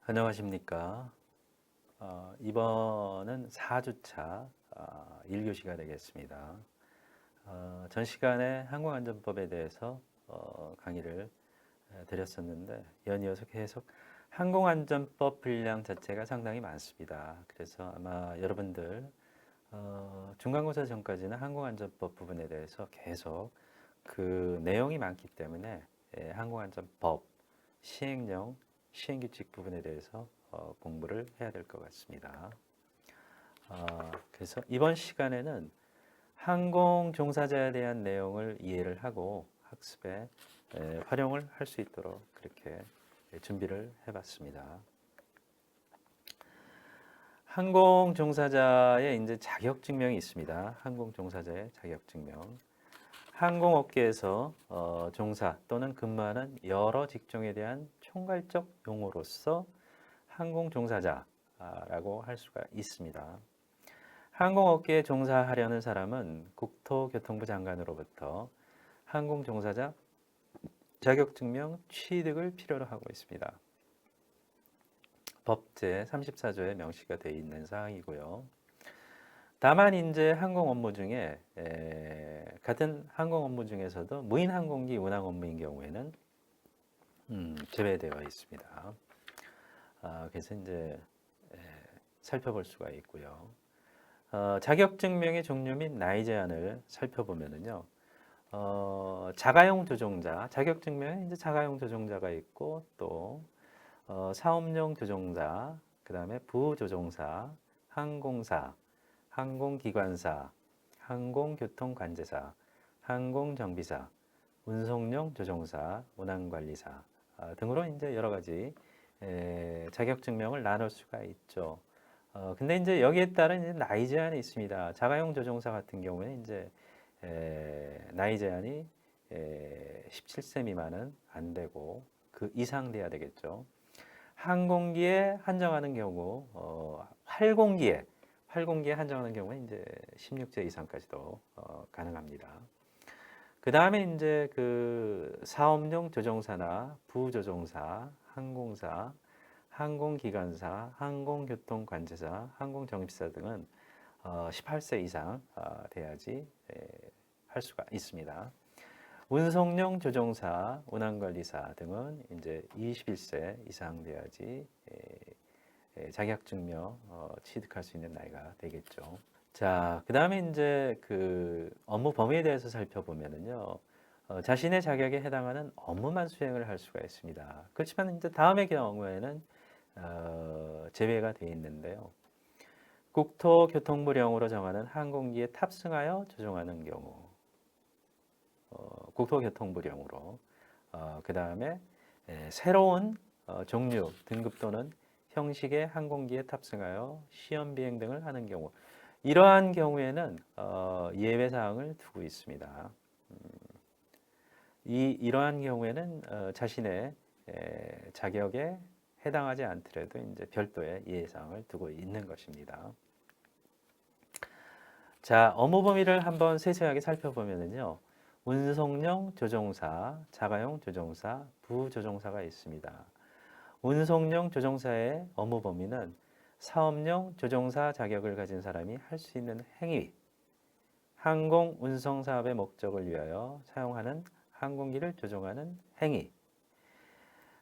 안녕하십니까. 이번은 4주차 1교시가 되겠습니다. 전 시간에 항공안전법에 대해서 강의를 드렸었는데 연이어서 계속 항공안전법 분량 자체가 상당히 많습니다. 그래서 아마 여러분들 중간고사 전까지는 항공안전법 부분에 대해서 계속 그 내용이 많기 때문에 항공안전법, 시행령, 시행규칙 부분에 대해서 공부를 해야 될 것 같습니다. 그래서 이번 시간에는 항공 종사자에 대한 내용을 이해를 하고 학습에 활용을 할 수 있도록 그렇게 준비를 해봤습니다. 항공 종사자의 이제 자격 증명이 있습니다. 항공 종사자의 자격 증명. 항공업계에서 종사 또는 근무하는 여러 직종에 대한 총괄적 용어로서 항공 종사자라고 할 수가 있습니다. 항공업계에 종사하려는 사람은 국토교통부 장관으로부터 항공 종사자 자격증명 취득을 필요로 하고 있습니다. 법 제34조에 명시가 되어 있는 사항이고요. 다만 이제 항공 업무 중에 같은 항공 업무 중에서도 무인 항공기 운항 업무인 경우에는 제외되어 있습니다. 그래서 이제 살펴볼 수가 있고요. 자격증명의 종류 및 나이 제한을 살펴보면은요. 자가용 조종자, 자격증명에 이제 자가용 조종자가 있고 또 사업용 조종자, 그 다음에 부조종사, 항공사, 항공기관사, 항공교통관제사, 항공정비사, 운송용 조종사, 운항관리사 등으로 이제 여러 가지 자격증명을 나눌 수가 있죠. 근데 이제 여기에 따른 이제 나이 제한이 있습니다. 자가용 조종사 같은 경우에는 이제 나이 제한이 17세 미만은 안 되고 그 이상 돼야 되겠죠. 항공기에 한정하는 경우 활공기에 한정하는 경우는 이제 16세 이상까지도 가능합니다. 그 다음에 이제 그 사업용 조종사나 부조종사, 항공사, 항공기관사, 항공교통관제사, 항공정비사 등은 18세 이상 돼야지 할 수가 있습니다. 운송용 조종사, 운항관리사 등은 이제 21세 이상 돼야지 자격증명 취득할 수 있는 나이가 되겠죠. 자, 그 다음에 이제 그 업무 범위에 대해서 살펴보면은요, 자신의 자격에 해당하는 업무만 수행을 할 수가 있습니다. 그렇지만 이제 다음의 경우에는 제외가 되어 있는데요. 국토교통부령으로 정하는 항공기에 탑승하여 조종하는 경우, 국토교통부령으로, 그 다음에 새로운 종류, 등급 또는 형식의 항공기에 탑승하여 시험 비행 등을 하는 경우, 이러한 경우에는 예외 사항을 두고 있습니다. 이러한 경우에는 자신의 자격에 해당하지 않더라도 이제 별도의 예외 사항을 두고 있는 것입니다. 자, 업무 범위를 한번 세세하게 살펴보면요. 운송용 조종사, 자가용 조종사, 부조종사가 있습니다. 운송용 조종사의 업무 범위는 사업용 조종사 자격을 가진 사람이 할 수 있는 행위, 항공 운송 사업의 목적을 위하여 사용하는 항공기를 조종하는 행위.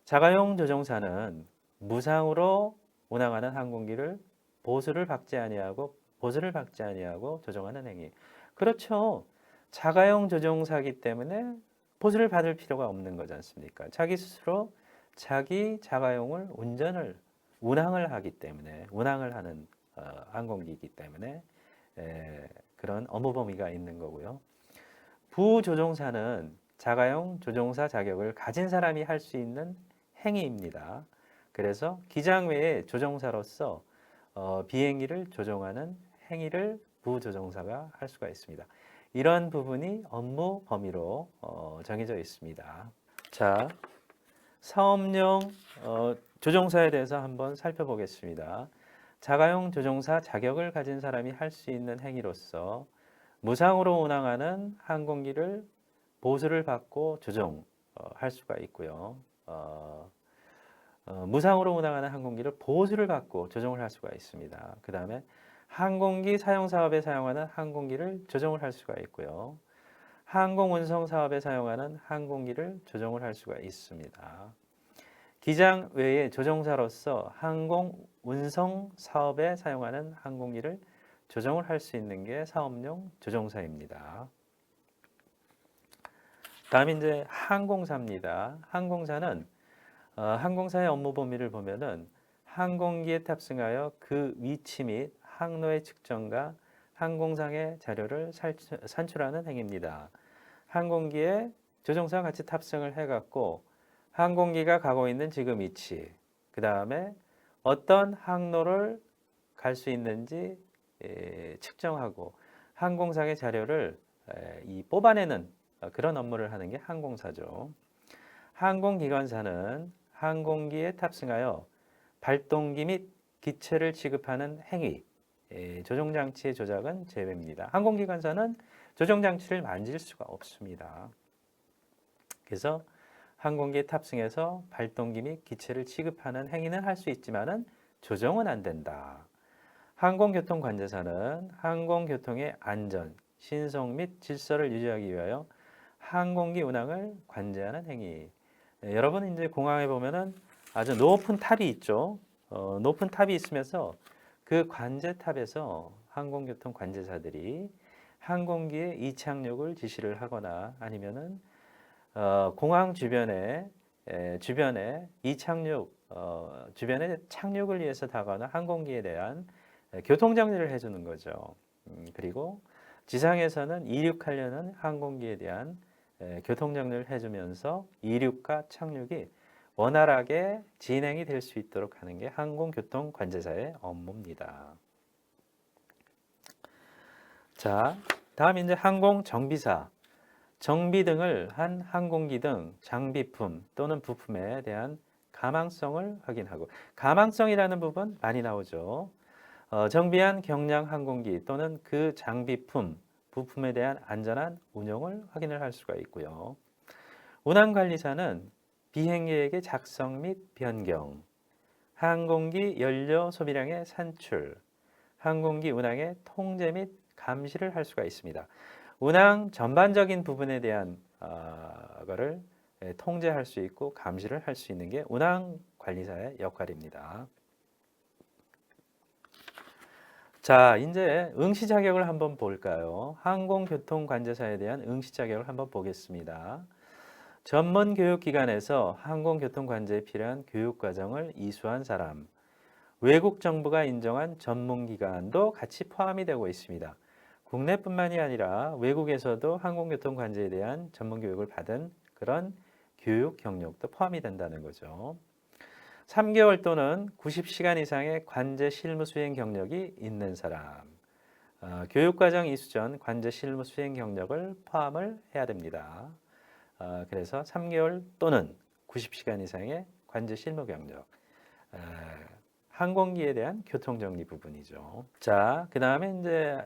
자가용 조종사는 무상으로 운항하는 항공기를 보수를 받지 아니하고 조종하는 행위. 그렇죠. 자가용 조종사이기 때문에 보수를 받을 필요가 없는 거지 않습니까? 자기 스스로 자기 자가용을 운항을 하기 때문에 운항을 하는 항공기이기 때문에 그런 업무 범위가 있는 거고요. 부조종사는 자가용 조종사 자격을 가진 사람이 할 수 있는 행위입니다. 그래서 기장 외에 조종사로서 비행기를 조종하는 행위를 부조종사가 할 수가 있습니다. 이런 부분이 업무 범위로 정해져 있습니다. 자, 사업용 조종사에 대해서 한번 살펴보겠습니다. 자가용 조종사 자격을 가진 사람이 할 수 있는 행위로서 무상으로 운항하는 항공기를 보수를 받고 조종할 수가 있고요. 무상으로 운항하는 항공기를 보수를 받고 조종을 할 수가 있습니다. 그 다음에 항공기 사용 사업에 사용하는 항공기를 조종을 할 수가 있고요. 항공 운송 사업에 사용하는 항공기를 조종을 할 수가 있습니다. 기장 외에 조종사로서 항공 운송 사업에 사용하는 항공기를 조종을 할 수 있는 게 사업용 조종사입니다. 다음 이제 항공사입니다. 항공사는 항공사의 업무 범위를 보면은 항공기에 탑승하여 그 위치 및 항로의 측정과 항공상의 자료를 산출하는 행위입니다. 항공기에 조종사가 같이 탑승을 해갖고 항공기가 가고 있는 지금 위치, 그 다음에 어떤 항로를 갈 수 있는지 측정하고 항공상의 자료를 뽑아내는 그런 업무를 하는 게 항공사죠. 항공기관사는 항공기에 탑승하여 발동기 및 기체를 취급하는 행위, 조종장치의 조작은 제외입니다. 항공기관사는 조종장치를 만질 수가 없습니다. 그래서 항공기에 탑승해서 발동기 및 기체를 취급하는 행위는 할 수 있지만은 조종은 안 된다. 항공교통관제사는 항공교통의 안전, 신속 및 질서를 유지하기 위하여 항공기 운항을 관제하는 행위. 여러분 이제 공항에 보면은 아주 높은 탑이 있죠. 높은 탑이 있으면서 그 관제탑에서 항공교통 관제사들이 항공기의 이착륙을 지시를 하거나 아니면은 공항 주변에 이착륙 주변에 착륙을 위해서 다가오는 항공기에 대한 교통 정리를 해주는 거죠. 그리고 지상에서는 이륙하려는 항공기에 대한 교통 정리를 해주면서 이륙과 착륙이 원활하게 진행이 될 수 있도록 하는 게 항공교통관제사의 업무입니다. 자, 다음 이제 항공정비사. 정비 등을 한 항공기 등 장비품 또는 부품에 대한 가망성을 확인하고, 가망성이라는 부분 많이 나오죠. 정비한 경량 항공기 또는 그 장비품, 부품에 대한 안전한 운용을 확인을 할 수가 있고요. 운항관리사는 비행계획의 작성 및 변경, 항공기 연료 소비량의 산출, 항공기 운항의 통제 및 감시를 할 수가 있습니다. 운항 전반적인 부분에 대한 거를 통제할 수 있고 감시를 할 수 있는 게 운항관리사의 역할입니다. 자, 이제 응시 자격을 한번 볼까요? 항공교통관제사에 대한 응시 자격을 한번 보겠습니다. 전문 교육기관에서 항공교통관제에 필요한 교육과정을 이수한 사람, 외국 정부가 인정한 전문기관도 같이 포함이 되고 있습니다. 국내뿐만이 아니라 외국에서도 항공교통관제에 대한 전문교육을 받은 그런 교육 경력도 포함이 된다는 거죠. 3개월 또는 90시간 이상의 관제 실무 수행 경력이 있는 사람, 교육과정 이수 전 관제 실무 수행 경력을 포함을 해야 됩니다. 그래서 3개월 또는 90시간 이상의 관제 실무 경력, 항공기에 대한 교통정리 부분이죠. 자, 그 다음에 이제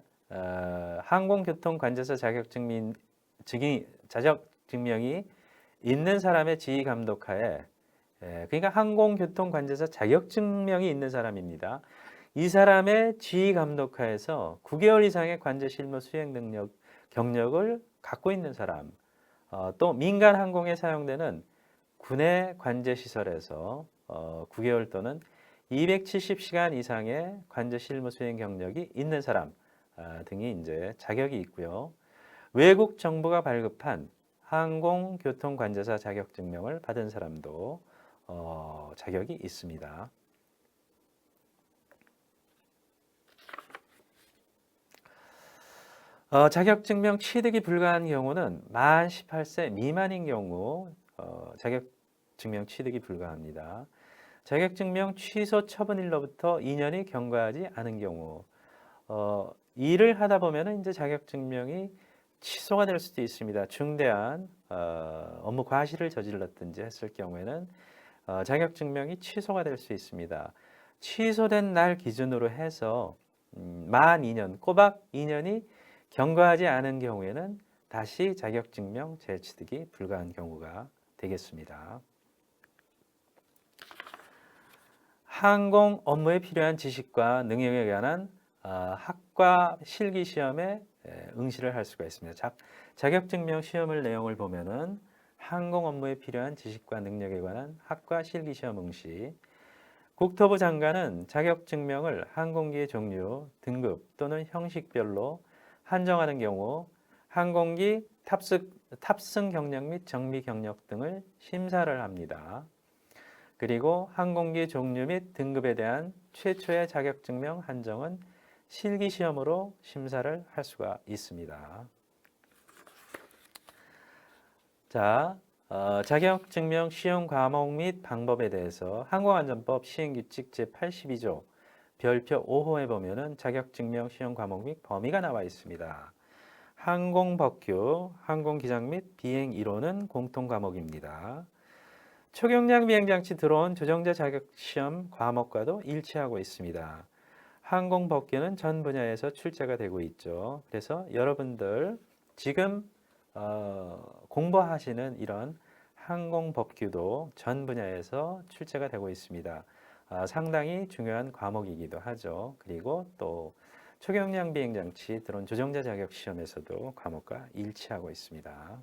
항공교통관제사 자격증명이 있는 사람의 지휘감독하에, 그러니까 항공교통관제사 자격증명이 있는 사람입니다. 이 사람의 지휘감독하에서 9개월 이상의 관제 실무 수행 경력을 갖고 있는 사람, 또 민간 항공에 사용되는 군의 관제 시설에서 9개월 또는 270시간 이상의 관제 실무 수행 경력이 있는 사람 등이 이제 자격이 있고요. 외국 정부가 발급한 항공교통관제사 자격증명을 받은 사람도 자격이 있습니다. 자격증명 취득이 불가한 경우는 만 18세 미만인 경우 자격증명 취득이 불가합니다. 자격증명 취소 처분일로부터 2년이 경과하지 않은 경우, 일을 하다 보면 이제 자격증명이 취소가 될 수도 있습니다. 중대한 업무 과실을 저질렀든지 했을 경우에는 자격증명이 취소가 될 수 있습니다. 취소된 날 기준으로 해서 만 2년, 꼬박 2년이 경과하지 않은 경우에는 다시 자격증명 재취득이 불가한 경우가 되겠습니다. 항공 업무에 필요한 지식과 능력에 관한 학과 실기 시험에 응시를 할 수가 있습니다. 자격증명 시험을 내용을 보면은 항공 업무에 필요한 지식과 능력에 관한 학과 실기 시험 응시. 국토부 장관은 자격증명을 항공기의 종류, 등급 또는 형식별로 한정하는 경우 항공기 탑승 경력 및 정비 경력 등을 심사를 합니다. 그리고 항공기 종류 및 등급에 대한 최초의 자격증명 한정은 실기시험으로 심사를 할 수가 있습니다. 자, 자격증명 시험 과목 및 방법에 대해서 항공안전법 시행규칙 제82조 별표 5호에 보면은 자격증명 시험 과목 및 범위가 나와 있습니다. 항공법규, 항공기장 및 비행 이론은 공통 과목입니다. 초경량 비행장치 드론 조종자 자격시험 과목과도 일치하고 있습니다. 항공법규는 전 분야에서 출제가 되고 있죠. 그래서 여러분들 지금 공부하시는 이런 항공법규도 전 분야에서 출제가 되고 있습니다. 상당히 중요한 과목이기도 하죠. 그리고 또 초경량 비행장치 드론 조종자 자격시험에서도 과목과 일치하고 있습니다.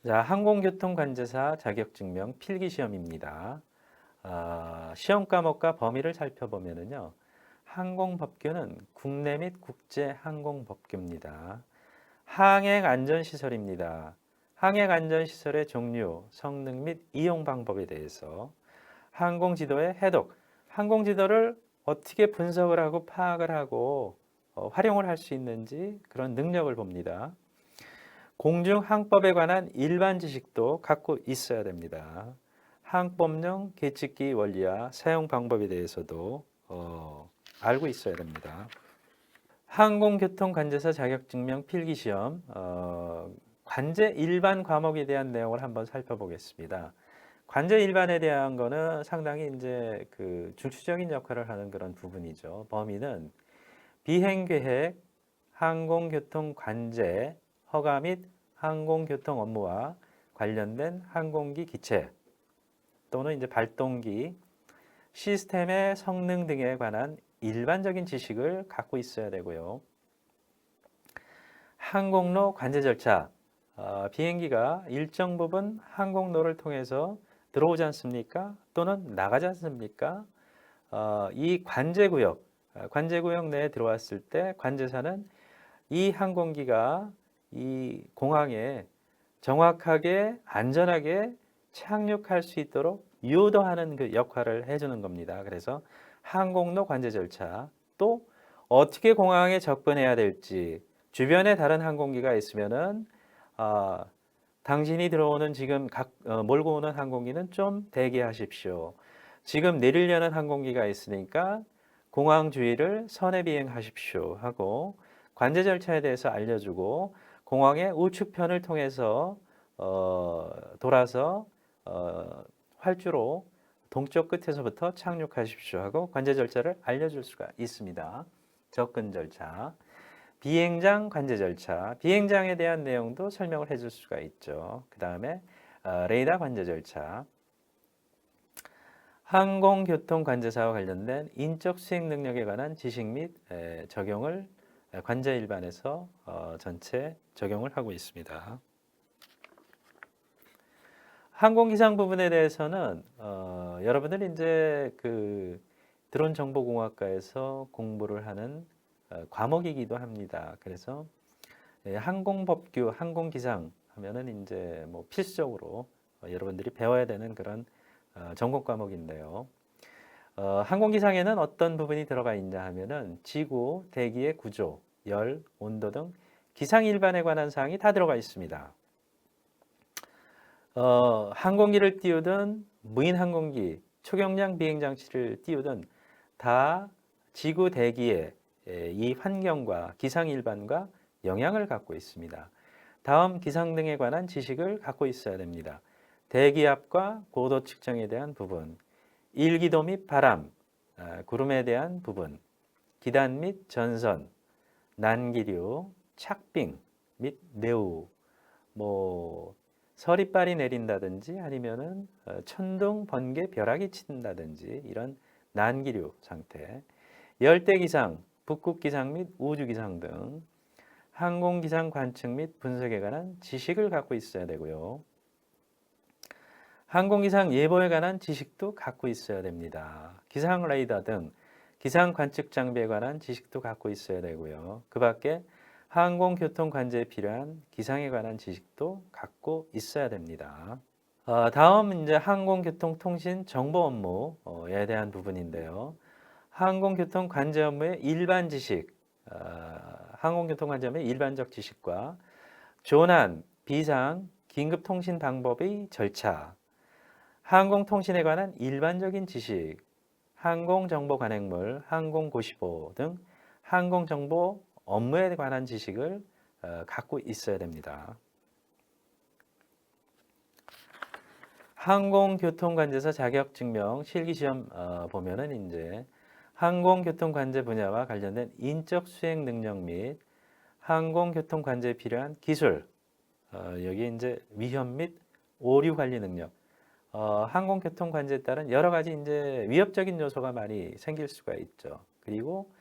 자, 항공교통관제사 자격증명 필기시험입니다. 시험 과목과 범위를 살펴보면요. 항공법규는 국내 및 국제 항공법규입니다. 항행안전시설입니다. 항행안전시설의 종류, 성능 및 이용 방법에 대해서 항공지도의 해독, 항공지도를 어떻게 분석을 하고 파악을 하고 활용을 할 수 있는지 그런 능력을 봅니다. 공중항법에 관한 일반 지식도 갖고 있어야 됩니다. 항법령 계측기 원리와 사용 방법에 대해서도 알고 있어야 됩니다. 항공교통관제사 자격증명 필기시험 관제 일반 과목에 대한 내용을 한번 살펴보겠습니다. 관제 일반에 대한 거는 상당히 이제 그 중추적인 역할을 하는 그런 부분이죠. 범위는 비행계획, 항공교통관제, 허가 및 항공교통 업무와 관련된 항공기 기체 또는 이제 발동기, 시스템의 성능 등에 관한 일반적인 지식을 갖고 있어야 되고요. 항공로 관제 절차, 비행기가 일정 부분 항공로를 통해서 들어오지 않습니까? 또는 나가지 않습니까? 이 관제구역 내에 들어왔을 때 관제사는 이 항공기가 이 공항에 정확하게 안전하게 착륙할 수 있도록 유도하는 그 역할을 해주는 겁니다. 그래서 항공로 관제 절차, 또 어떻게 공항에 접근해야 될지, 주변에 다른 항공기가 있으면은 당신이 들어오는 지금 몰고 오는 항공기는 좀 대기하십시오. 지금 내리려는 항공기가 있으니까 공항 주위를 선회 비행하십시오 하고 관제 절차에 대해서 알려주고 공항의 우측편을 통해서 돌아서 활주로 동쪽 끝에서부터 착륙하십시오 하고 관제 절차를 알려줄 수가 있습니다. 접근 절차, 비행장 관제 절차, 비행장에 대한 내용도 설명을 해줄 수가 있죠. 그 다음에 레이더 관제 절차, 항공교통관제사와 관련된 인적 수행 능력에 관한 지식 및 적용을 관제 일반에서 전체 적용을 하고 있습니다. 항공기상 부분에 대해서는 여러분들이 이제 그 드론정보공학과에서 공부를 하는 과목이기도 합니다. 그래서 항공법규, 항공기상 하면은 이제 뭐 필수적으로 여러분들이 배워야 되는 그런 전공 과목인데요. 항공기상에는 어떤 부분이 들어가 있냐 하면은 지구, 대기의 구조, 열, 온도 등 기상 일반에 관한 사항이 다 들어가 있습니다. 항공기를 띄우든 무인 항공기, 초경량 비행 장치를 띄우든 다 지구 대기의 이 환경과 기상 일반과 영향을 갖고 있습니다. 다음 기상 등에 관한 지식을 갖고 있어야 됩니다. 대기압과 고도 측정에 대한 부분, 일기도 및 바람, 구름에 대한 부분, 기단 및 전선, 난기류, 착빙 및 뇌우, 뭐 서리빨이 내린다든지 아니면은 천둥, 번개, 벼락이 친다든지 이런 난기류 상태, 열대기상, 북극기상 및 우주기상 등 항공기상 관측 및 분석에 관한 지식을 갖고 있어야 되고요. 항공기상 예보에 관한 지식도 갖고 있어야 됩니다. 기상 레이더 등 기상 관측 장비에 관한 지식도 갖고 있어야 되고요. 그 밖에 항공교통 관제에 필요한 기상에 관한 지식도 갖고 있어야 됩니다. 다음 이제 항공교통통신 정보 업무에 대한 부분인데요. 항공교통 관제 업무의 일반 지식, 항공교통 관제 업무의 일반적 지식과 조난, 비상, 긴급 통신 방법의 절차, 항공통신에 관한 일반적인 지식, 항공정보 관행물, 항공고시보 등 항공정보 업무에 관한 지식을 갖고 있어야 됩니다. 항공교통관제사 자격증명 실기시험 보면은 이제 항공교통관제 분야와 관련된 인적 수행 능력 및 항공교통관제에 필요한 기술, 여기 이제 위험 및 오류 관리 능력, 항공교통관제에 따른 여러 가지 이제 위협적인 요소가 많이 생길 수가 있죠. 그리고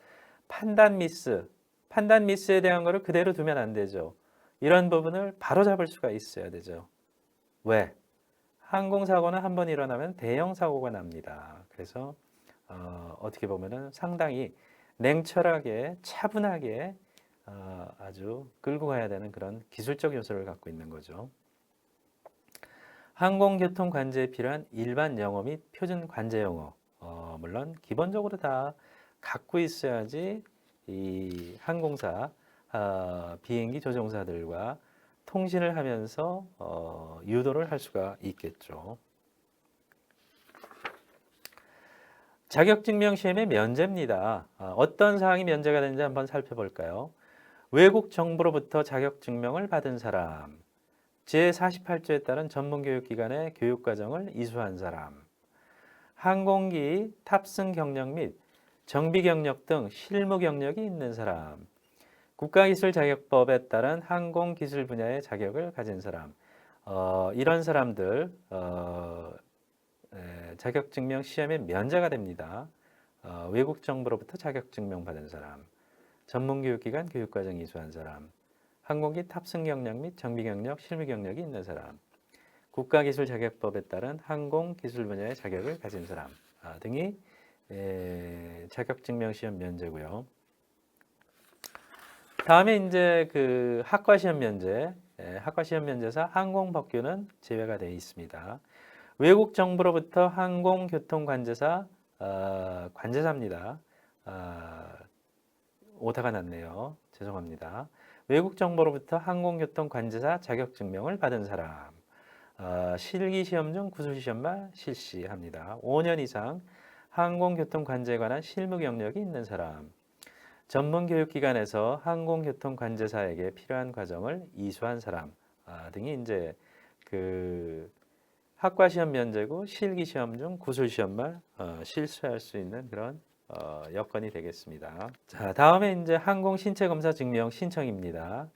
판단 미스에 대한 거를 그대로 두면 안 되죠. 이런 부분을 바로 잡을 수가 있어야 되죠. 왜? 항공사고는 한 번 일어나면 대형 사고가 납니다. 그래서 어떻게 보면은 상당히 냉철하게 차분하게 아주 끌고 가야 되는 그런 기술적 요소를 갖고 있는 거죠. 항공교통 관제에 필요한 일반 영어 및 표준 관제 영어, 물론 기본적으로 다 갖고 있어야지 이 항공사 비행기 조종사들과 통신을 하면서 유도를 할 수가 있겠죠. 자격증명 시험의 면제입니다. 어떤 사항이 면제가 되는지 한번 살펴볼까요? 외국 정부로부터 자격증명을 받은 사람, 제48조에 따른 전문교육기관의 교육과정을 이수한 사람, 항공기 탑승 경력 및 정비 경력 등 실무 경력이 있는 사람, 국가기술자격법에 따른 항공기술 분야의 자격을 가진 사람, 이런 사람들 자격증명 시험에 면제가 됩니다. 외국 정부로부터 자격증명 받은 사람, 전문교육기관 교육과정 이수한 사람, 항공기 탑승 경력 및 정비 경력, 실무 경력이 있는 사람, 국가기술자격법에 따른 항공기술 분야의 자격을 가진 사람 등이 자격증명 시험 면제고요. 다음에 이제 그 학과시험 면제, 학과시험 면제사 항공법규는 제외가 되어 있습니다. 외국 정부로부터 항공교통관제사, 관제사입니다. 오타가 났네요. 죄송합니다. 외국 정부로부터 항공교통관제사 자격증명을 받은 사람, 실기시험 중 구술시험만 실시합니다. 5년 이상 항공교통관제에 관한 실무 경력이 있는 사람, 전문교육기관에서 항공교통관제사에게 필요한 과정을 이수한 사람 등이 이제 그 학과시험 면제고 실기시험 중 구술시험만 실수할 수 있는 그런 여건이 되겠습니다. 자, 다음에 이제 항공신체검사 증명 신청입니다.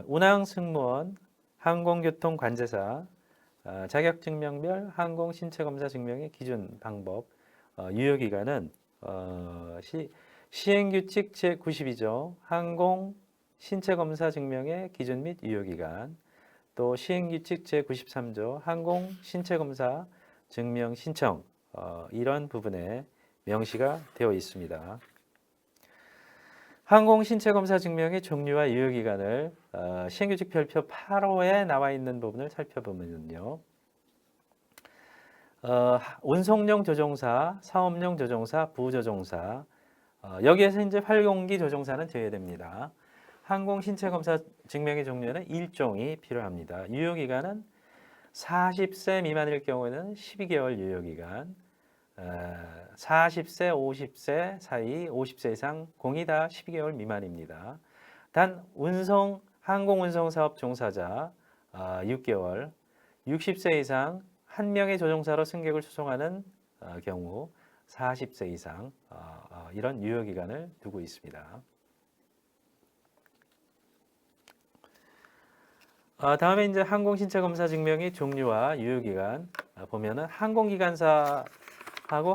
운항승무원, 항공교통관제사, 자격증명별 항공신체검사 증명의 기준 방법, 유효기간은 시행규칙 제92조 항공신체검사 증명의 기준 및 유효기간, 또 시행규칙 제93조 항공신체검사 증명 신청, 이런 부분에 명시가 되어 있습니다. 항공신체검사 증명의 종류와 유효기간을 시행규칙 별표 8호에 나와 있는 부분을 살펴보면요. 운송용 조종사, 사업용 조종사, 부조종사, 여기에서 이제 활용기 조종사는 제외됩니다. 항공신체검사 증명의 종류에는 1종이 필요합니다. 유효기간은 40세 미만일 경우에는 12개월 유효기간, 40세, 50세 사이, 50세 이상 공이 다 12개월 미만입니다. 단 항공운송사업 종사자 6개월, 60세 이상 한 명의 조종사로 승객을 수송하는 경우 40세 이상 이런 유효기간을 두고 있습니다. 다음에 이제 항공신체검사 증명의 종류와 유효기간 보면은 항공기관사하고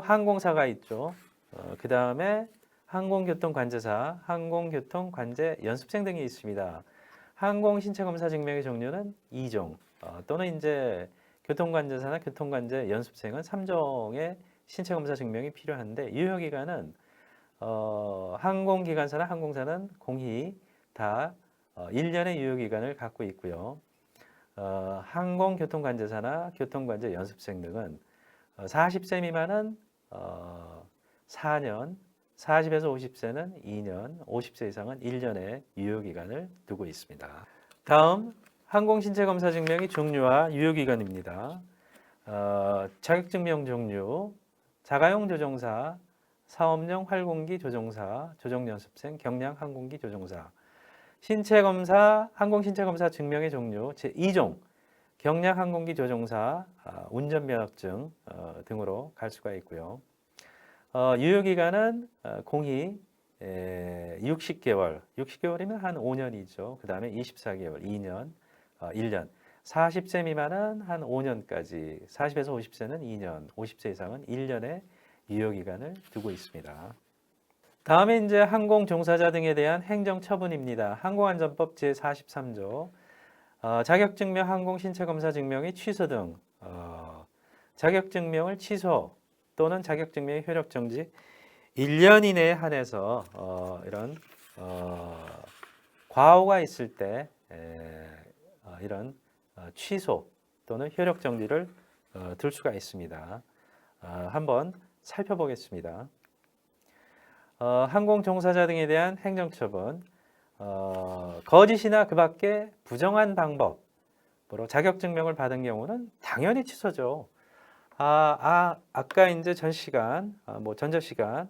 항공사가 있죠. 그 다음에 항공교통관제사, 항공교통관제 연습생 등이 있습니다. 항공신체검사 증명의 종류는 2종 또는 이제 교통관제사나 교통관제 연습생은 3종의 신체검사 증명이 필요한데 유효기간은 항공기관사나 항공사는 공히 다 1년의 유효기간을 갖고 있고요. 항공교통관제사나 교통관제 연습생 등은 40세 미만은 4년, 40에서 50세는 2년, 50세 이상은 1년의 유효기간을 두고 있습니다. 다음 항공신체검사 증명의 종류와 유효기간입니다. 자격증명 종류, 자가용 조종사, 사업용 활공기 조종사, 조종연습생, 경량 항공기 조종사. 신체검사, 항공신체검사 증명의 종류 제2종, 경량 항공기 조종사, 운전면허증 등으로 갈 수가 있고요. 유효기간은 공히 60개월, 60개월이면 한 5년이죠. 그 다음에 24개월, 2년, 1년. 40세 미만은 한 5년까지, 40에서 50세는 2년, 50세 이상은 1년의 유효기간을 두고 있습니다. 다음에 이제 항공 종사자 등에 대한 행정 처분입니다. 항공안전법 제43조 자격증명 항공 신체검사 증명의 취소 등 자격증명을 취소 또는 자격증명의 효력 정지 1년 이내에 한해서 이런 과오가 있을 때 이런 취소 또는 효력 정지를 들 수가 있습니다. 한번 살펴보겠습니다. 항공 종사자 등에 대한 행정처분, 거짓이나 그 밖에 부정한 방법으로 자격증명을 받은 경우는 당연히 취소죠. 아까 이제 전 시간, 전저 시간,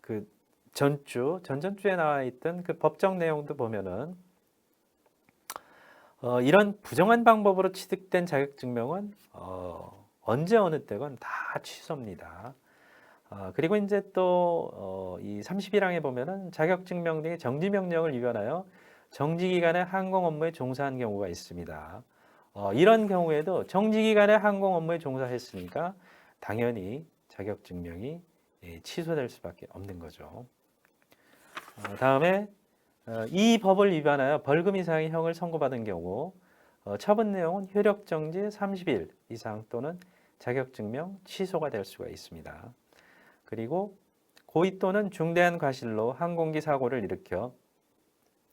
그 전전주에 나와 있던 그 법정 내용도 보면은 이런 부정한 방법으로 취득된 자격증명은 언제 어느 때건 다 취소입니다. 그리고 이제 또 이 31항에 보면은 자격증명 등의 정지 명령을 위반하여 정지 기간에 항공 업무에 종사한 경우가 있습니다. 이런 경우에도 정지 기간에 항공 업무에 종사했으니까 당연히 자격증명이 취소될 수밖에 없는 거죠. 다음에 이 법을 위반하여 벌금 이상의 형을 선고받은 경우 처분 내용은 효력 정지 30일 이상 또는 자격증명 취소가 될 수가 있습니다. 그리고 고의 또는 중대한 과실로 항공기 사고를 일으켜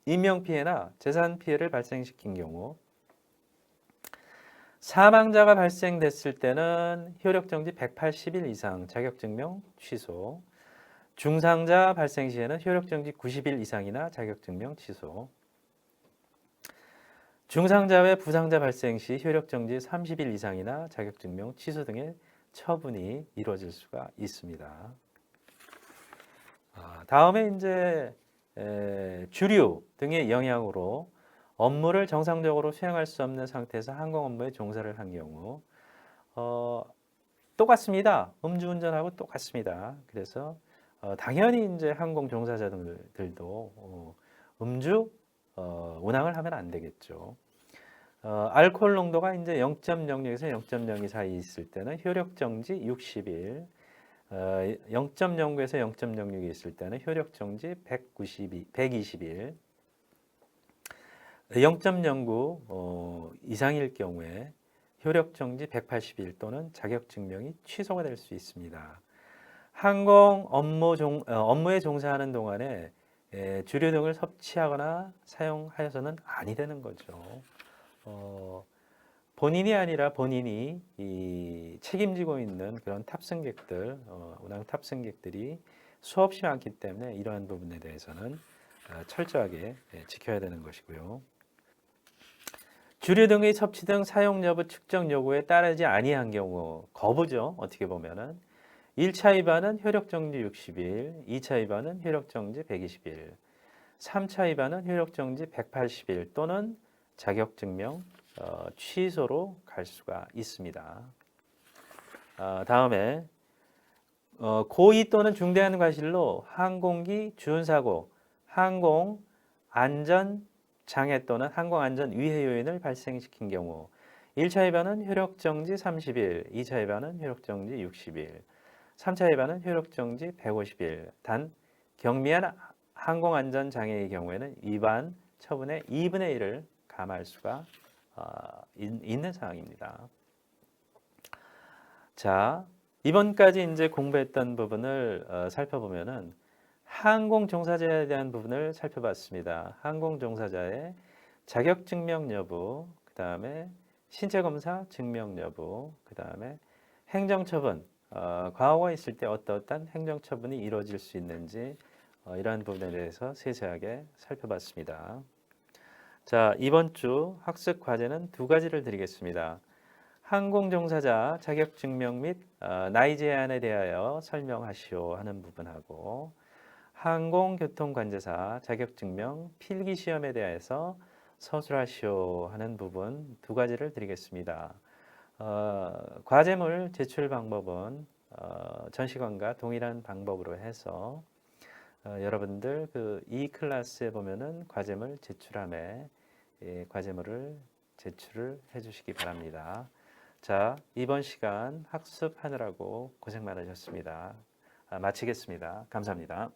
인명피해나 재산피해를 발생시킨 경우 사망자가 발생됐을 때는 효력정지 180일 이상 자격증명 취소, 중상자 발생 시에는 효력정지 90일 이상이나 자격증명 취소, 중상자 외 부상자 발생 시 효력정지 30일 이상이나 자격증명 취소 등의 처분이 이루어질 수가 있습니다. 다음에 이제 주류 등의 영향으로 업무를 정상적으로 수행할 수 없는 상태에서 항공 업무에 종사를 한 경우 똑같습니다. 음주운전하고 똑같습니다. 그래서 당연히 이제 항공 종사자들도 음주 운항을 하면 안 되겠죠. 알코올 농도가 이제 0.06에서 0.02 사이 있을 때는 효력 정지 60일, 0.09에서 0.06이 있을 때는 효력 정지 120일, 0.09 이상일 경우에 효력 정지 180일 또는 자격 증명이 취소가 될 수 있습니다. 항공 업무에 종사하는 동안에 주류 등을 섭취하거나 사용하여서는 아니 되는 거죠. 본인이 아니라 본인이 책임지고 있는 그런 탑승객들, 운항 탑승객들이 수없이 많기 때문에 이러한 부분에 대해서는 철저하게 지켜야 되는 것이고요. 주류 등의 섭취 등 사용 여부 측정 요구에 따르지 아니한 경우 거부죠. 어떻게 보면은 1차 위반은 효력 정지 60일, 2차 위반은 효력 정지 120일, 3차 위반은 효력 정지 180일 또는 자격 증명 취소로 갈 수가 있습니다. 다음에 고의 또는 중대한 과실로 항공기 주운사고, 항공 안전 장애 또는 항공안전 위해 요인을 발생시킨 경우 1차 위반은 효력정지 30일, 2차 위반은 효력정지 60일, 3차 위반은 효력정지 150일. 단 경미한 항공안전 장애의 경우에는 위반 처분의 2분의 1을 감할 수가 있는 상황입니다. 자, 이번까지 이제 공부했던 부분을 살펴보면은 항공 종사자에 대한 부분을 살펴봤습니다. 항공 종사자의 자격 증명 여부, 그다음에 신체 검사 증명 여부, 그다음에 행정 처분, 과거가 있을 때 어떠한 행정 처분이 이루어질 수 있는지 이러한 부분에 대해서 세세하게 살펴봤습니다. 자, 이번 주 학습 과제는 두 가지를 드리겠습니다. 항공 종사자 자격 증명 및 나이 제한에 대하여 설명하시오 하는 부분하고 항공교통관제사 자격증명 필기시험에 대해서 서술하시오 하는 부분 두 가지를 드리겠습니다. 과제물 제출 방법은 전 시간과 동일한 방법으로 해서 여러분들 이 클래스에 보면은 과제물 제출함에 과제물을 제출을 해주시기 바랍니다. 자, 이번 시간 학습하느라고 고생 많으셨습니다. 마치겠습니다. 감사합니다.